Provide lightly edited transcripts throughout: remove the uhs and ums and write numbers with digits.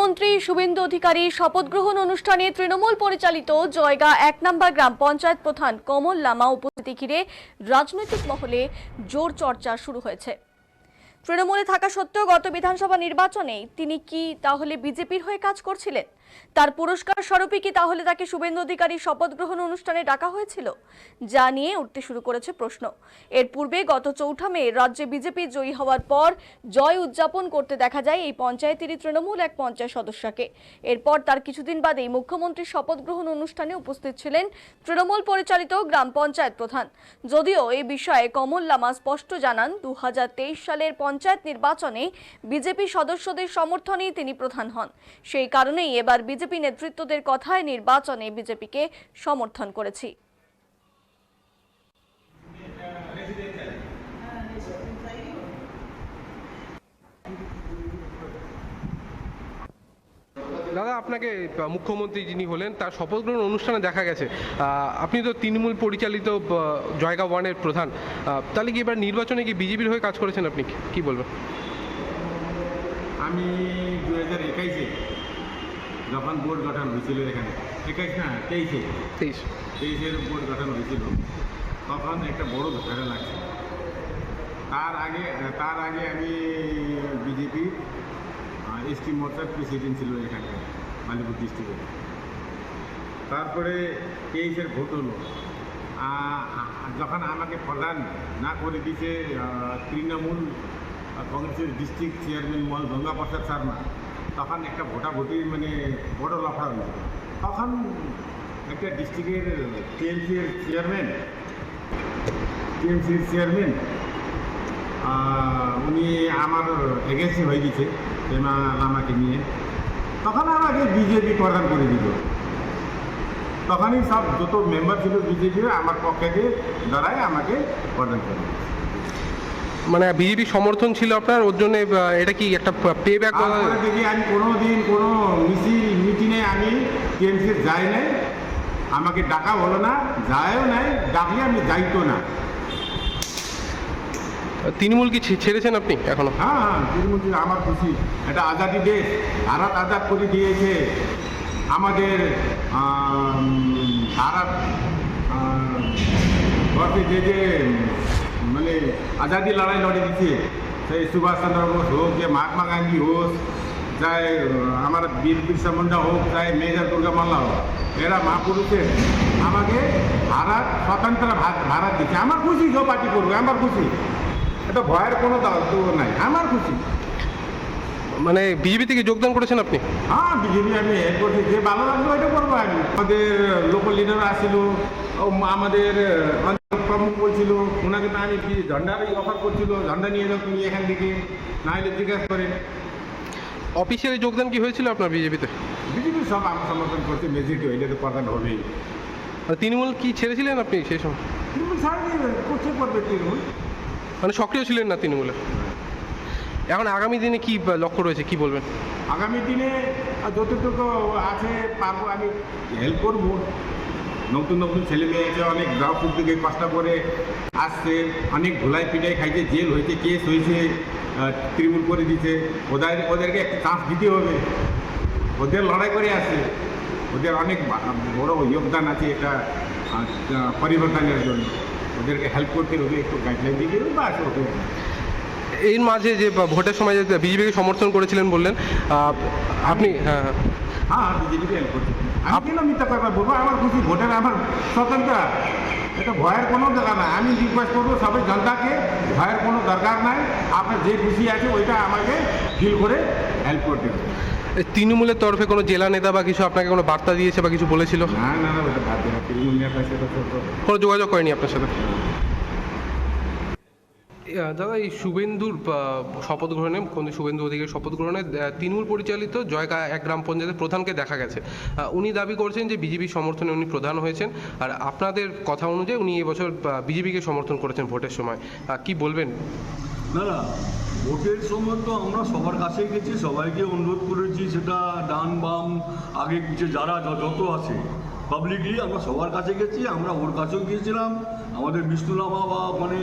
মুখ্যমন্ত্রী শুভেন্দু অধিকারী শপথ গ্রহণ অনুষ্ঠানে তৃণমূল পরিচালিত জয়গা ১ নম্বর গ্রাম পঞ্চায়েত প্রধান কমল লামা উপস্থিতি ঘিরে রাজনৈতিক মহলে জোর চর্চা শুরু হয়েছে। তৃণমূলে থাকা সত্ত্বেও গত বিধানসভা নির্বাচনে তিনি কি তাহলে বিজেপির হয়ে কাজ করছিলেন? তার পুরস্কার স্বরূপই কি তাহলে তাকে শুভেন্দু অধিকারী শপথ গ্রহণ অনুষ্ঠানে ডাকা হয়েছিল? যা নিয়ে উঠতে শুরু করেছে প্রশ্ন। এর পূর্বে গত ৪ মে রাজ্যে বিজেপি জয়ী হওয়ার পর জয় উদযাপন করতে দেখা যায় এই পঞ্চায়েতেরই তৃণমূল এক পঞ্চায়েত সদস্যকে। এরপর তার কিছুদিন বাদেই মুখ্যমন্ত্রীর শপথ গ্রহণ অনুষ্ঠানে উপস্থিত ছিলেন তৃণমূল পরিচালিত গ্রাম পঞ্চায়েত প্রধান। যদিও এই বিষয়ে কমল লামা স্পষ্ট জানান, ২০২৩ সালের পঞ্চায়েত নির্বাচনে বিজেপি সদস্যদের সমর্থনেই তিনি প্রধান হন। সেই কারণেই এবার বিজেপি নেতৃত্বদের কথায় নির্বাচনে বিজেপিকে সমর্থন করেছি। দাদা, আপনাকে মুখ্যমন্ত্রী যিনি হলেন তার শপথ গ্রহণ অনুষ্ঠানে দেখা গেছে আপনি তো তৃণমূল পরিচালিত জয়গা 1-এর প্রধান, তাহলে কি এবার নির্বাচনে কি বিজেপির হয়ে কাজ করেছেন? আপনি কি বলবেন? আমি 2021-এ যখন বোর্ড গঠন হয়েছিল, এখানে 21 না 23-এর বোর্ড গঠন হয়েছিল, তখন একটা বড় ঝামেলা লাগছে। তার আগে আমি বিজেপি এসটি মোর্চার প্রেসিডেন্ট ছিল এখানে মালিপুর ডিস্ট্রিক্টে। তারপরে 23-এর ভোট হলো, যখন আমাকে প্রধান না করে দিয়েছে তৃণমূল কংগ্রেসের ডিস্ট্রিক্ট চেয়ারম্যান গঙ্গা প্রসাদ শর্মা, তখন একটা ভোটাভুটি বড় লফড়া হলো। তখন একটা ডিস্ট্রিক্টের টিএমসির চেয়ারম্যান উনি আমার এগেন্সি হয়ে গেছে প্রেমা লামাকে নিয়ে, তখন আমাকে বিজেপি প্রদান করে দিল। তখনই সব যত মেম্বার ছিল বিজেপির আমার পক্ষে দাঁড়ায় আমাকে প্রদান করে। মানে বিজেপি সমর্থন ছিল আপনার, ওর জন্য এটা কি একটা পে ব্যাক? দেখি আমি কোনোদিন কোনো মিটিংয়ে আমি টিএমসির যাই নাই, আমাকে ডাকা হলো না, যায়ও নাই, ডাকলে আমি যাইতো না। তৃণমূল কি ছেড়েছেন আপনি এখনো? হ্যাঁ, তৃণমূল আমার খুশি। এটা আজাদি দেশ, ভারত আজাদ করে দিয়েছে আমাদের। ভারত যে আজাদি লড়াই লড়ে দিচ্ছে, সেই সুভাষ চন্দ্র বোস হোক, যে মহাত্মা গান্ধী হোক, চাहे আমার বীর বিরসা মুন্ডা হোক, চাहे মেজর দুর্গা মাল্লা হোক, এরা মহাপুরুষের আমাকে স্বতন্ত্র ভারত দিচ্ছে। আমার খুশি, যে পার্টি করবে আমার খুশি, এটা ভয়ের কোনো নাই, আমার খুশি। মানে বিজেপি থেকে যোগদান করেছেন আপনি? হ্যাঁ, বিজেপি আমি হেল্প করছি, যে ভালো লাগবে ওইটা করবো আমি। আমাদের লোকাল লিডার আসছিল, আমাদের প্রমুখ বলছিল, ওনাকে তো আমি ঝন্ডারই অফার করছিল, ঝন্ডা নিয়ে যাও তুমি এখান থেকে, না হলে জিজ্ঞাসা করে। অফিসিয়ালি যোগদান কি হয়েছিল আপনার বিজেপিতে? বিজেপি সব আমার সমর্থন করছে, মেজরিটি হইলে তো প্রধান হবেই। তৃণমূল কি ছেড়েছিলেন আপনি সেই সময়? তৃণমূল ছাড়িয়ে করছে করবে তৃণমূল, মানে সক্রিয় ছিলেন না তৃণমূলে। এখন আগামী দিনে কি লক্ষ্য রয়েছে, কি বলবেন? আগামী দিনে যতটুকু আছে পারবো আমি হেল্প করবো। নতুন নতুন ছেলে মেয়ে আছে, অনেক গ্রাউন্ড থেকে কষ্ট করে আসছে, অনেক ধুলাই পিটাই খাইছে, জেল হয়েছে, কেস হয়েছে, তৃণমূল করে দিচ্ছে। ওদেরকে একটা চান্স দিতে হবে, ওদের লড়াই করে আসছে, ওদের অনেক বড় যোগদান আছে এটা পরিবর্তনের জন্য। ওদেরকে হেল্প করতে হবে, একটু গাইডলাইন দিতে হবে, বা ওকে। এর মাঝে যে ভোটের সময় যে বিজেপিকে সমর্থন করেছিলেন বললেন আপনি, হ্যাঁ বিজেপিকে হেল্প করছে। আমি কেন মিথ্যা কথা বলবো? আমার খুশি, ভোটের আমার স্বতন্ত্র, এটা ভয়ের কোনো দরকার নাই। আমি রিকোয়েস্ট করবো সবাই জনতাকে, ভয়ের কোনো দরকার নাই। আপনার যে খুশি আছে ওইটা আমাকে ফিল করে হেল্প করতে হবে। তৃণমূলের তরফে কোনো জেলা নেতা বা কিছু আপনাকে কোনো বার্তা দিয়েছে বা কিছু বলেছিল? না না না, ওটা বাদ দেওয়া, তৃণমূল নেতার সাথে কোনো যোগাযোগ করেনি আপনার সাথে? দাদা, এই শুভেন্দুর শপথ গ্রহণে, শুভেন্দু অধিকারী শপথ গ্রহণে তৃণমূল পরিচালিত জয়গা 1 গ্রাম পঞ্চায়েতের প্রধানকে দেখা গেছে। উনি দাবি করছেন যে বিজেপির সমর্থনে উনি প্রধান হয়েছেন, আর আপনাদের কথা অনুযায়ী উনি এবছর বিজেপিকে সমর্থন করেছেন ভোটের সময়। কি বলবেন? না না, ভোটের সময় তো আমরা সবার কাছেই গেছি, সবাইকে অনুরোধ করেছি, সেটা ডান বাম আগে পিছিয়ে যারা যত আছে পাবলিকলি আমরা সবার কাছে গেছি। আমরা ওর কাছেও গিয়েছিলাম, আমাদের বিষ্ণু লামা বা মানে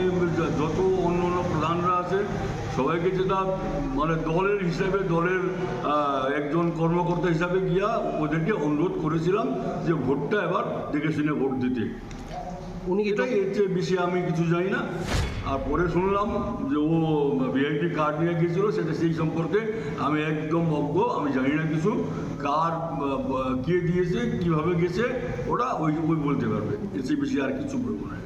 যত অন্য অন্য প্রধানরা আছে সবাইকে যেটা মানে দলের হিসাবে দলের একজন কর্মকর্তা হিসাবে গিয়া ওদেরকে অনুরোধ করেছিলাম যে ভোটটা এবার দেখে শুনে ভোট দিতে। উনি কি এটাই এর চেয়ে বেশি আমি কিছু জানি না। আর পরে শুনলাম যে ও ভিআইপি কার্ড নিয়ে গিয়েছিল, সেটা সেই সম্পর্কে আমি একদম অজ্ঞ, আমি জানি না কিছু। কার কে দিয়েছে, কিভাবে গেছে, ওটা ওই বলতে পারবে, এর চেয়ে বেশি আর কিছু বলবো না।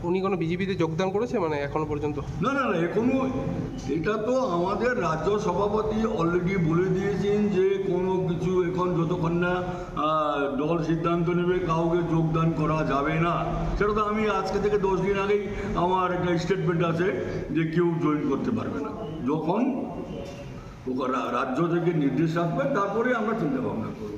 উনি কোনো বিজেপিতে যোগদান করেছে মানে এখনো পর্যন্ত? না না না, এখনো এটা তো আমাদের রাজ্য সভাপতি অলরেডি বলে দিয়েছেন যে কোনো কিছু এখন যতক্ষণ না দল সিদ্ধান্ত নেবে কাউকে যোগদান করা যাবে না। সেটা তো আমি আজকে থেকে 10 দিন আগেই আমার একটা স্টেটমেন্ট আছে যে কেউ জয়েন করতে পারবে না। যখন রাজ্য থেকে নির্দেশ আসবে তারপরে আমরা চিন্তা ভাবনা করব।